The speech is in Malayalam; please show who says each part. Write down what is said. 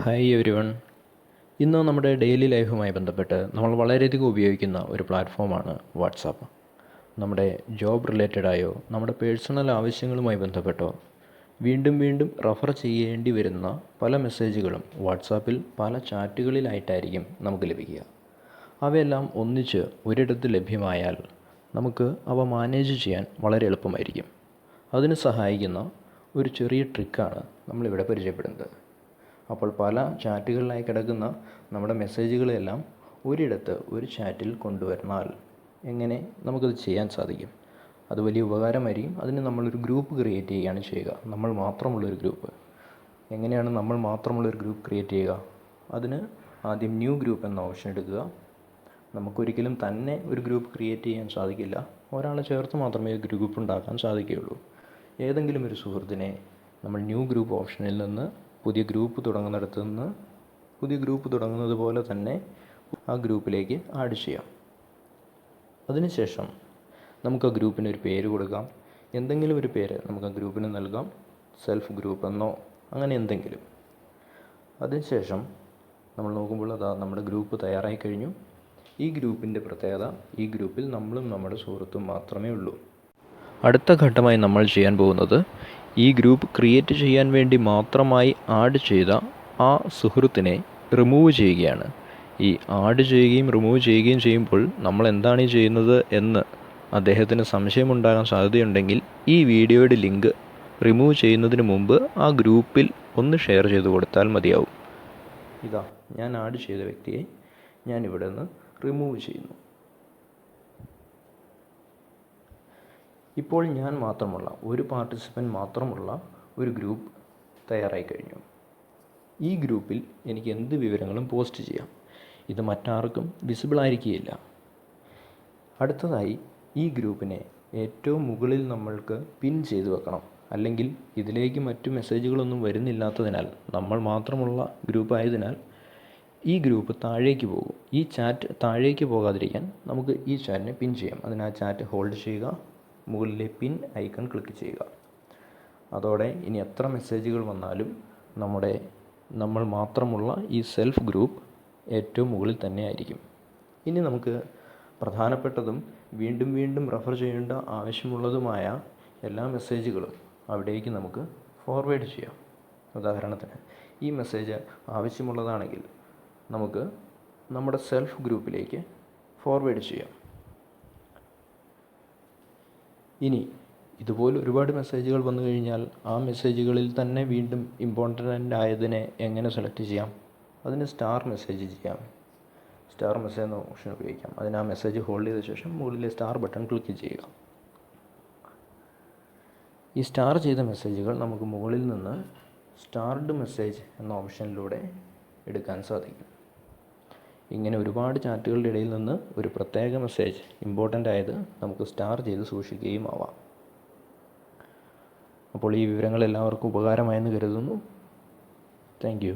Speaker 1: Hi every one. ഇന്ന് നമ്മുടെ ഡെയിലി ലൈഫുമായി ബന്ധപ്പെട്ട് നമ്മൾ വളരെയധികം ഉപയോഗിക്കുന്ന ഒരു പ്ലാറ്റ്ഫോമാണ് വാട്സാപ്പ്. നമ്മുടെ ജോബ് റിലേറ്റഡായോ നമ്മുടെ പേഴ്സണൽ ആവശ്യങ്ങളുമായി ബന്ധപ്പെട്ടോ വീണ്ടും വീണ്ടും റെഫർ ചെയ്യേണ്ടി വരുന്ന പല മെസ്സേജുകളും വാട്സാപ്പിൽ പല ചാറ്റുകളിലായിട്ടായിരിക്കും നമുക്ക് ലഭിക്കുക. അവയെല്ലാം ഒന്നിച്ച് ഒരിടത്ത് ലഭ്യമായാൽ നമുക്ക് അവ മാനേജ് ചെയ്യാൻ വളരെ എളുപ്പമായിരിക്കും. അതിന് സഹായിക്കുന്ന ഒരു ചെറിയ ട്രിക്കാണ് നമ്മളിവിടെ പരിചയപ്പെടുന്നത്. അപ്പോൾ പല ചാറ്റുകളിലായി കിടക്കുന്ന നമ്മുടെ മെസ്സേജുകളെല്ലാം ഒരിടത്ത് ഒരു ചാറ്റിൽ കൊണ്ടുവന്നാൽ എങ്ങനെ നമുക്കത് ചെയ്യാൻ സാധിക്കും? അത് വലിയ ഉപകാരമായിരിക്കും. അതിന് നമ്മളൊരു ഗ്രൂപ്പ് ക്രിയേറ്റ് ചെയ്യുകയാണ് ചെയ്യുക. നമ്മൾ മാത്രമുള്ളൊരു ഗ്രൂപ്പ്. എങ്ങനെയാണ് നമ്മൾ മാത്രമുള്ളൊരു ഗ്രൂപ്പ് ക്രിയേറ്റ് ചെയ്യുക? അതിന് ആദ്യം ന്യൂ ഗ്രൂപ്പ് എന്ന ഓപ്ഷൻ എടുക്കുക. നമുക്കൊരിക്കലും തന്നെ ഒരു ഗ്രൂപ്പ് ക്രിയേറ്റ് ചെയ്യാൻ സാധിക്കില്ല. ഒരാളെ ചേർത്ത് മാത്രമേ ഗ്രൂപ്പ് ഉണ്ടാക്കാൻ സാധിക്കുകയുള്ളൂ. ഏതെങ്കിലും ഒരു സുഹൃത്തിനെ നമ്മൾ ന്യൂ ഗ്രൂപ്പ് ഓപ്ഷനിൽ നിന്ന് പുതിയ ഗ്രൂപ്പ് തുടങ്ങുന്നത് പോലെ തന്നെ ആ ഗ്രൂപ്പിലേക്ക് ആഡ് ചെയ്യാം. അതിനുശേഷം നമുക്ക് ആ ഗ്രൂപ്പിന് ഒരു പേര് കൊടുക്കാം. എന്തെങ്കിലും ഒരു പേര് നമുക്ക് ആ ഗ്രൂപ്പിന് നൽകാം. സെൽഫ് ഗ്രൂപ്പ് എന്നോ അങ്ങനെ എന്തെങ്കിലും. അതിനുശേഷം നമ്മൾ നോക്കുമ്പോൾ നമ്മുടെ ഗ്രൂപ്പ് തയ്യാറായി കഴിഞ്ഞു. ഈ ഗ്രൂപ്പിൻ്റെ പ്രത്യേകത, ഈ ഗ്രൂപ്പിൽ നമ്മളും നമ്മുടെ സുഹൃത്തും മാത്രമേ ഉള്ളൂ. അടുത്ത ഘട്ടമായി നമ്മൾ ചെയ്യാൻ പോകുന്നത് ഈ ഗ്രൂപ്പ് ക്രിയേറ്റ് ചെയ്യാൻ വേണ്ടി മാത്രമായി ആഡ് ചെയ്ത ആ സുഹൃത്തിനെ റിമൂവ് ചെയ്യുകയാണ്. ഈ ആഡ് ചെയ്യുകയും റിമൂവ് ചെയ്യുകയും ചെയ്യുമ്പോൾ നമ്മൾ എന്താണ് ഈ ചെയ്യുന്നത് എന്ന് അദ്ദേഹത്തിന് സംശയമുണ്ടാകാൻ സാധ്യതയുണ്ടെങ്കിൽ ഈ വീഡിയോയുടെ ലിങ്ക് റിമൂവ് ചെയ്യുന്നതിന് മുമ്പ് ആ ഗ്രൂപ്പിൽ ഒന്ന് ഷെയർ ചെയ്ത് കൊടുത്താൽ മതിയാവും. ഞാൻ ആഡ് ചെയ്ത വ്യക്തിയെ ഞാൻ ഇവിടെ നിന്ന് റിമൂവ് ചെയ്യുന്നു. ഇപ്പോൾ ഞാൻ മാത്രമുള്ള ഒരു പാർട്ടിസിപ്പൻറ്റ് മാത്രമുള്ള ഒരു ഗ്രൂപ്പ് തയ്യാറായി കഴിഞ്ഞു. ഈ ഗ്രൂപ്പിൽ എനിക്ക് എന്ത് വിവരങ്ങളും പോസ്റ്റ് ചെയ്യാം. ഇത് മറ്റാർക്കും വിസിബിൾ ആയിരിക്കുകയില്ല. അടുത്തതായി ഈ ഗ്രൂപ്പിനെ ഏറ്റവും മുകളിൽ നമ്മൾക്ക് പിൻ ചെയ്ത് വെക്കണം. അല്ലെങ്കിൽ ഇതിലേക്ക് മറ്റു മെസ്സേജുകളൊന്നും വരുന്നില്ലാത്തതിനാൽ, നമ്മൾ മാത്രമുള്ള ഗ്രൂപ്പ് ആയതിനാൽ ഈ ഗ്രൂപ്പ് താഴേക്ക് പോകും. ഈ ചാറ്റ് താഴേക്ക് പോകാതിരിക്കാൻ നമുക്ക് ഈ ചാറ്റിനെ പിൻ ചെയ്യാം. അതിന് ആ ചാറ്റ് ഹോൾഡ് ചെയ്യുക, മുകളിലെ പിൻ ഐക്കൺ ക്ലിക്ക് ചെയ്യുക. അതോടെ ഇനി എത്ര മെസ്സേജുകൾ വന്നാലും നമ്മൾ മാത്രമുള്ള ഈ സെൽഫ് ഗ്രൂപ്പ് ഏറ്റവും മുകളിൽ തന്നെ ആയിരിക്കും. ഇനി നമുക്ക് പ്രധാനപ്പെട്ടതും വീണ്ടും വീണ്ടും റെഫർ ചെയ്യേണ്ട ആവശ്യമുള്ളതുമായ എല്ലാ മെസ്സേജുകളും അവിടേക്ക് നമുക്ക് ഫോർവേഡ് ചെയ്യാം. ഉദാഹരണത്തിന് ഈ മെസ്സേജ് ആവശ്യമുള്ളതാണെങ്കിൽ നമുക്ക് നമ്മുടെ സെൽഫ് ഗ്രൂപ്പിലേക്ക് ഫോർവേഡ് ചെയ്യാം. ഇനി ഇതുപോലെ ഒരുപാട് മെസ്സേജുകൾ വന്നു കഴിഞ്ഞാൽ ആ മെസ്സേജുകളിൽ തന്നെ വീണ്ടും ഇമ്പോർട്ടൻ്റ് ആയതിനെ എങ്ങനെ സെലക്ട് ചെയ്യാം? അതിന് സ്റ്റാർ മെസ്സേജ് ചെയ്യാം. സ്റ്റാർ മെസ്സേജ് എന്ന ഓപ്ഷൻ ഉപയോഗിക്കാം. അതിന് ആ മെസ്സേജ് ഹോൾഡ് ചെയ്ത ശേഷം മുകളിലെ സ്റ്റാർ ബട്ടൺ ക്ലിക്ക് ചെയ്യുക. ഈ സ്റ്റാർ ചെയ്ത മെസ്സേജുകൾ നമുക്ക് മുകളിൽ നിന്ന് സ്റ്റാർഡ് മെസ്സേജ് എന്ന ഓപ്ഷനിലൂടെ എടുക്കാൻ സാധിക്കും. ഇങ്ങനെ ഒരുപാട് ചാറ്റുകളുടെ ഇടയിൽ നിന്ന് ഒരു പ്രത്യേക മെസ്സേജ് ഇമ്പോർട്ടൻ്റ് ആയത് നമുക്ക് സ്റ്റാർ ചെയ്ത് സൂക്ഷിക്കുകയും ആവാം. അപ്പോൾ ഈ വിവരങ്ങൾ എല്ലാവർക്കും ഉപകാരമായെന്ന് കരുതുന്നു. Thank you.